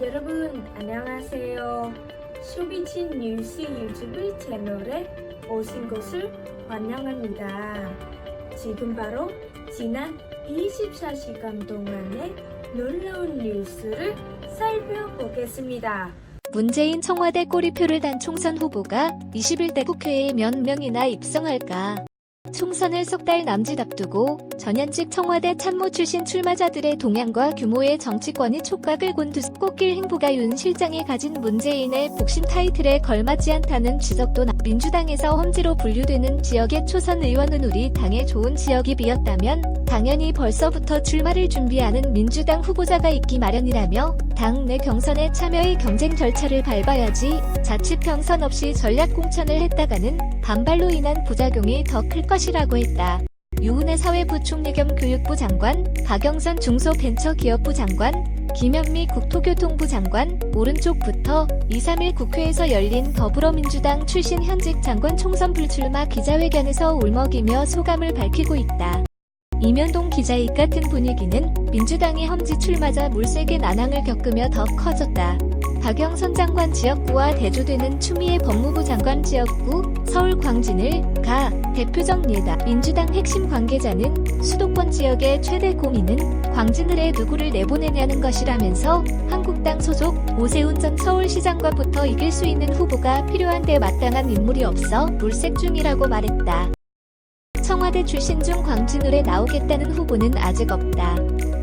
여러분 안녕하세요. 쇼비친 뉴스 유튜브 채널에 오신 것을 환영합니다. 지금 바로 지난 24시간 동안의 놀라운 뉴스를 살펴보겠습니다. 문재인 청와대 꼬리표를 단 총선 후보가 21대 국회에 몇 명이나 입성할까? 총선을 석 달 남짓 앞두고 전현직 청와대 참모 출신 출마자들의 동향과 규모의 정치권이 촉각을 곤두세 꽃길 행보가 윤 실장이 가진 문재인의 복심 타이틀에 걸맞지 않다는 지적도 민주당에서 험지로 분류되는 지역의 초선 의원은 우리 당에 좋은 지역이 비었다면 당연히 벌써부터 출마를 준비하는 민주당 후보자가 있기 마련이라며 당내 경선에 참여의 경쟁 절차를 밟아야지 자칫 경선 없이 전략 공천을 했다가는 반발로 인한 부작용이 더 클 것이라고 했다. 유은혜 사회부총리 겸 교육부 장관, 박영선 중소벤처기업부 장관, 김현미 국토교통부 장관, 오른쪽부터 2, 3일 국회에서 열린 더불어민주당 출신 현직 장관 총선 불출마 기자회견에서 울먹이며 소감을 밝히고 있다. 이면동 기자 이 같은 분위기는 민주당이 험지 출마자 물색의 난항을 겪으며 더 커졌다. 박영선 장관 지역구와 대조되는 추미애 법무부 장관 지역구, 서울 광진을 가 대표적 예다. 민주당 핵심 관계자는 수도권 지역의 최대 고민은 광진을에 누구를 내보내냐는 것이라면서 한국당 소속 오세훈 전 서울시장과부터 이길 수 있는 후보가 필요한데 마땅한 인물이 없어 물색 중이라고 말했다. 청와대 출신 중 광진을에 나오겠다는 후보는 아직 없다.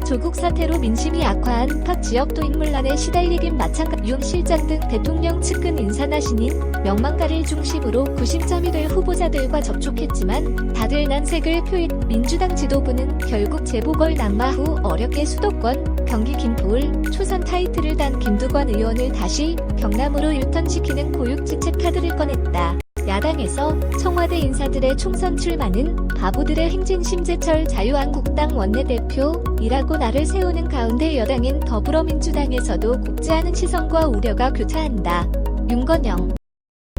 조국 사태로 민심이 악화한 각 지역도 인물난에 시달리긴 마찬가지. 윤 실장 등 대통령 측근 인사나 신인, 명망가를 중심으로 구심점이 될 후보자들과 접촉했지만 다들 난색을 표해 민주당 지도부는 결국 재보궐 낙마 후 어렵게 수도권, 경기 김포을 초선 타이틀을 단 김두관 의원을 다시 경남으로 유턴시키는 고육지책 카드를 꺼냈다. 야당에서 청와대 인사들의 총선 출마는 바보들의 행진 심재철 자유한국당 원내대표이라고 나를 세우는 가운데 여당인 더불어민주당에서도 곱지 않은 시선과 우려가 교차한다. 윤건영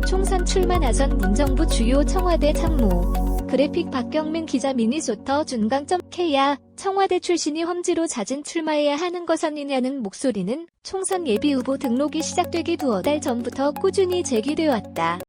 총선 출마 나선 문정부 주요 청와대 참모 그래픽 박경민 기자 미니소터 준강점 K야 청와대 출신이 험지로 자진 출마해야 하는 것아니냐는 목소리는 총선 예비후보 등록이 시작되기 두어 달 전부터 꾸준히 제기되어 왔다.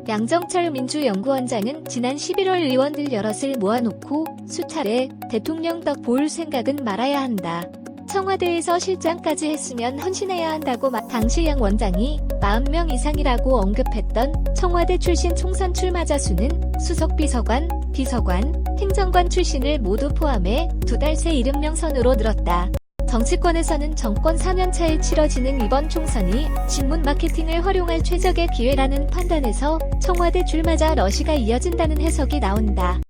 양정철 민주연구원장은 지난 11월 의원들 여럿을 모아놓고 수차례 대통령 덕 볼 생각은 말아야 한다. 청와대에서 실장까지 했으면 헌신해야 한다고 당시 양 원장이 40명 이상이라고 언급했던 청와대 출신 총선 출마자 수는 수석비서관, 비서관, 행정관 출신을 모두 포함해 2달 새 70명 선으로 늘었다. 정치권에서는 정권 4년차에 치러지는 이번 총선이 신문 마케팅을 활용할 최적의 기회라는 판단에서 청와대 출마자 러시가 이어진다는 해석이 나온다.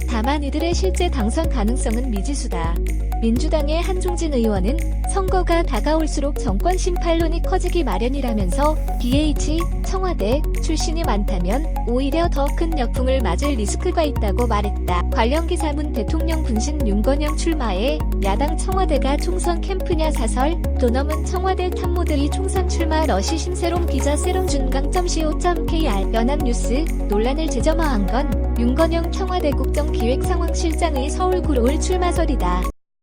다만 이들의 실제 당선 가능성은 미지수다. 민주당의 한종진 의원은 선거가 다가올수록 정권 심판론이 커지기 마련이라면서 BH, 청와대 출신이 많다면 오히려 더 큰 역풍을 맞을 리스크가 있다고 말했다. 관련 기사문 대통령 분신 윤건영 출마에 야당 청와대가 총선 캠프냐 사설 또 넘은 청와대 탐모들이 총선 출마 러시 심세롬 기자 세롬준강.co.kr 연합뉴스 논란을 재점화한 건 윤건영 청와대 국정기획상황실장의 서울 구로울 출마설이다.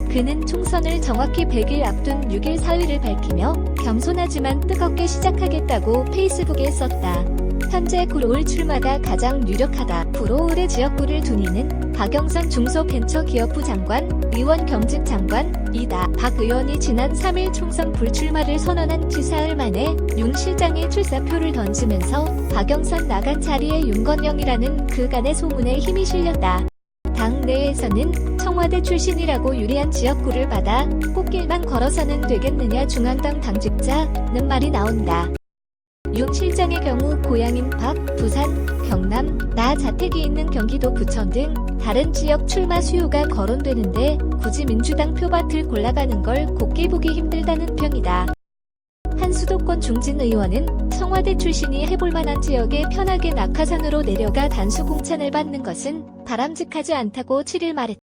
그는 총선을 정확히 100일 앞둔 6일 사의를 밝히며 겸손하지만 뜨겁게 시작하겠다고 페이스북에 썼다. 현재 구로울 출마가 가장 유력하다. 구로울의 지역구를 둔이는 박영선 중소벤처기업부 장관, 의원 겸직 장관이다. 박 의원이 지난 3일 총선 불출마를 선언한 지 사흘 만에 윤 실장이 출사표를 던지면서 박영선 나간 자리에 윤건영이라는 그간의 소문에 힘이 실렸다. 당 내에서는 청와대 출신이라고 유리한 지역구를 받아 꽃길만 걸어서는 되겠느냐 중앙당 당직자는 말이 나온다. 윤 실장의 경우 고향인 박, 부산, 경남, 나 자택이 있는 경기도 부천 등 다른 지역 출마 수요가 거론되는데 굳이 민주당 표밭을 골라가는 걸 곱게 보기 힘들다는 평이다. 한 수도권 중진 의원은 청와대 출신이 해볼만한 지역에 편하게 낙하산으로 내려가 단수 공천을 받는 것은 바람직하지 않다고 7일 말했다.